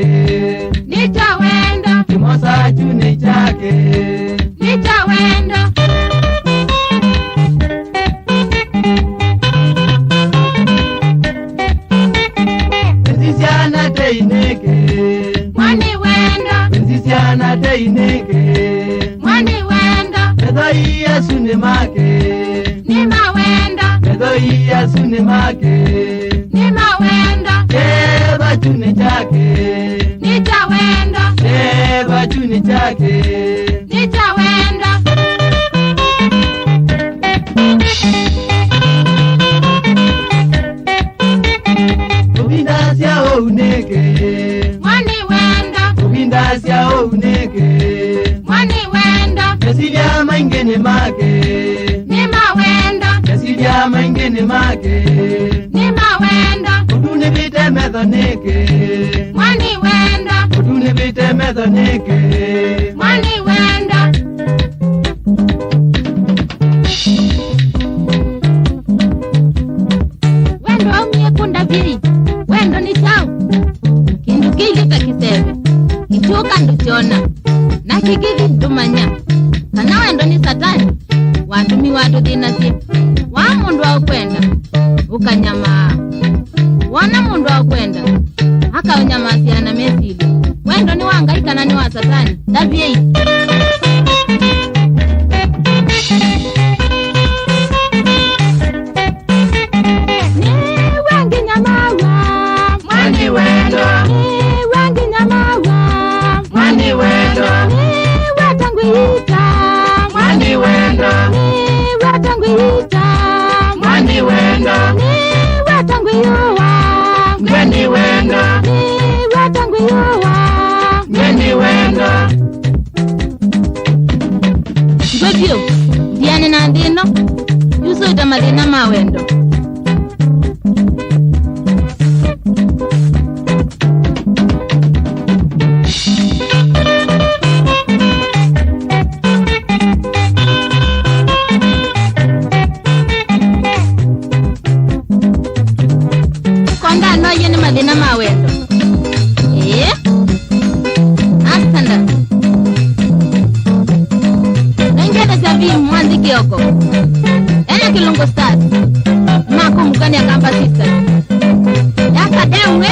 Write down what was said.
chake nitawenda kimosa chune chake nitawenda Benzisiana teineke mwani wenda Benzisiana teineke mwani wenda Edo iya sune make ni mawenda Edo iya sune make ni mawenda Eba chune chake nitawenda Eba chune chake nitawenda Ubindasia ouneke mwani wenda Ubindasia ouneke mwani wenda Kasilia maingene make ni mawenda Kasilia maingene make ni mawenda Udune bite methoneke mwani wenda Udune bite methoneke mwani wenda wendo aumie kunda viri wendo ni chau kindu kili kakisebe kichuka nduchona na kikivi ndumanya kana wendo ni satani watumi watu dinasi wa mundu wa ukwenda ukanyama wana mundu wa ukwenda haka unyamasiana mesili wendo ni wangaika na ni wa satani daviei Mwani wendo Mwani wendo Mwani wendo Mwani wendo Mwani wendo Mwani wendo Gwevyo, diane na ndino yuso itamadina mawendo konda no yene madina mawendo asanda nengene sabi mwanzi kioko ene kilungu stars makumukani akamba sister yaka demwe